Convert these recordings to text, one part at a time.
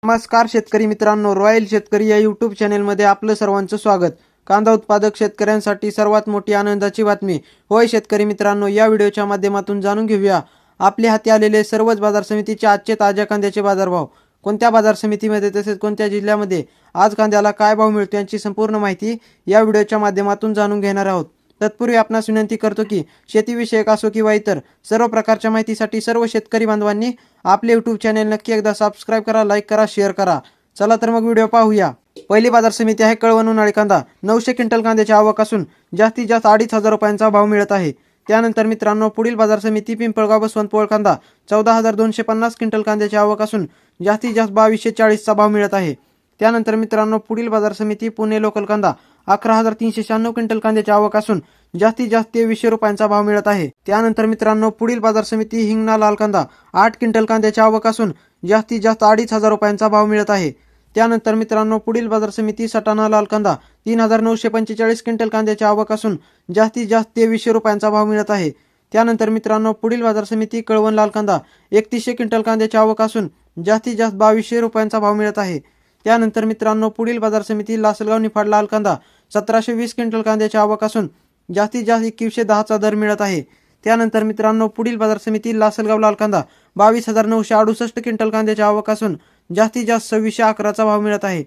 नमस्कार शेतकरी मित्रांनो, रॉयल शेतकरी या यूट्यूब चॅनेलमध्ये आपलं सर्वांचं स्वागत। कांदा उत्पादक शेतकऱ्यांसाठी सर्वात मोठी आनंदाची बातमी। होय शेतकरी मित्रांनो, या व्हिडिओच्या माध्यमातून जाणून घेऊया आपल्या हाती आलेले सर्वच बाजार समितीचे आजचे ताज्या कांद्याचे बाजारभाव, कोणत्या बाजार समितीमध्ये तसेच कोणत्या जिल्ह्यामध्ये आज कांद्याला काय भाव मिळतो यांची संपूर्ण माहिती या व्हिडिओच्या माध्यमातून जाणून घेणार आहोत। तत्पूर्वी आपणास विनंती करतो की शेतीविषयक असो किंवा इतर सर्व प्रकारच्या माहितीसाठी सर्व शेतकरी बांधवांनी आपले यूट्यूब चॅनल नक्की एकदा सबस्क्राइब करा, लाईक करा, शेअर करा। चला तर मग व्हिडिओ पाहूया। पहिली बाजार समिती आहे कळवण उन्हाळी कांदा। 900 क्विंटल कांद्याची आवक असून जास्तीत जास्त 2500 रुपयांचा भाव मिळत आहे। त्यानंतर मित्रांनो पुढील बाजार समिती पिंपळगाव बसवंतपोळ कांदा 14250 क्विंटल कांद्याची आवक असून जास्तीत जास्त 2240 चा भाव मिळत आहे। त्यानंतर मित्रांनो पुढील बाजार समिती पुणे लोकल कांदा 11396 क्विंटल कांद्याची आवक असून जास्तीत जास्त 2300 रुपयांचा भाव मिळत आहे। त्यानंतर मित्रांनो पुढील बाजार समिती हिंगणा लाल कांदा 8 क्विंटल कांद्याची आवक असून जास्तीत जास्त 2500 रुपयांचा भाव मिळत आहे। त्यानंतर मित्रांनो पुढील बाजार समिती सटाणा लाल कांदा 3945 क्विंटल कांद्याची आवक असून जास्तीत जास्त 2300 रुपयांचा भाव मिळत आहे। त्यानंतर मित्रांनो पुढील बाजार समिती कळवण लाल कांदा 3100 क्विंटल कांद्याची आवक असून जास्तीत जास्त 2200 रुपयांचा भाव मिळत आहे। त्यानंतर मित्रांनो पुढील बाजार समिती लासलगाव निफाड लाल कांदा 1720 क्विंटल कांद्याची आवक असून जास्तीत जास्त 2110 चा दर मिळत आहे। त्यानंतर मित्रांनो पुढील बाजार समिती लासलगाव लाल कांदा 22968 क्विंटल कांद्याची आवक असून जास्तीत जास्त 2611 चा भाव मिळत आहे।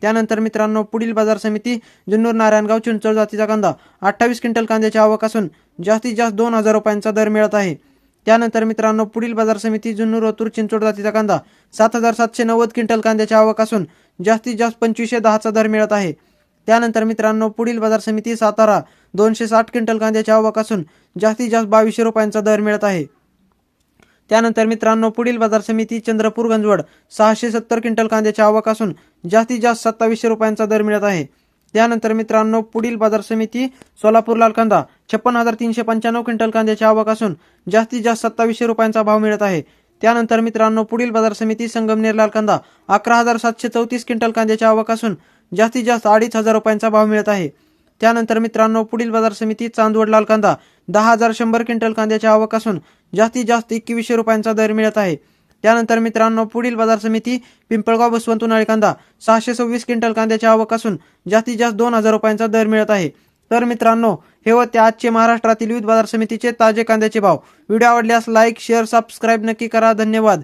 त्यानंतर मित्रांनो पुढील बाजार समिती जुन्नर नारायणगाव चिंचोळ जातीचा कांदा 28 क्विंटल कांद्याची आवक असून जास्तीत जास्त 2000 रुपयांचा दर मिळत आहे। त्यानंतर मित्रांनो पुढील बाजार समिती जुन्नर ओतूर चिंचोड जातीचा कांदा 7790 क्विंटल कांद्याची आवक असून जास्तीत जास्त 2510 चा दर मिळत आहे। त्यानंतर मित्रांनो पुढील बाजार समिती सातारा 260 क्विंटल कांद्याची आवक असून जास्तीत जास्त 2200 रुपयांचा दर मिळत आहे। त्यानंतर मित्रांनो पुढील बाजार समिती चंद्रपूर गंजवड 670 क्विंटल कांद्याची आवक असून जास्तीत जास्त 2700 रुपयांचा दर मिळत आहे। त्यानंतर मित्रांनो पुढील बाजार समिती सोलापूर लाल कांदा 56395 क्विंटल कांद्याची आवक असून जास्तीत जास्त 2700 रुपयांचा भाव मिळत आहे। त्यानंतर मित्रांनो पुढील बाजार समिती संगमनेर लाल कांदा 11734 क्विंटल कांद्याची आवक असून जास्तीत जास्त 2500 रुपयांचा भाव मिळत आहे। त्यानंतर मित्रांनो पुढील बाजार समिती चांदवड लाल कांदा 10100 क्विंटल कांद्याची आवक असून जास्तीत जास्त 2100 रुपयांचा दर मिळत आहे। त्यानंतर मित्रांनो पुढील बाजार समिती पिंपळगाव बसवंत उन्हाळी कांदा 626 क्विंटल कांद्याची आवक असून जास्तीत जास्त 2000 रुपयांचा दर मिळत आहे। तर मित्रांनो हे होते आजचे महाराष्ट्रातील विविध बाजार समितीचे ताजे कांद्याचे भाव। व्हिडिओ आवडल्यास लाईक, शेअर, सबस्क्राइब नक्की करा। धन्यवाद।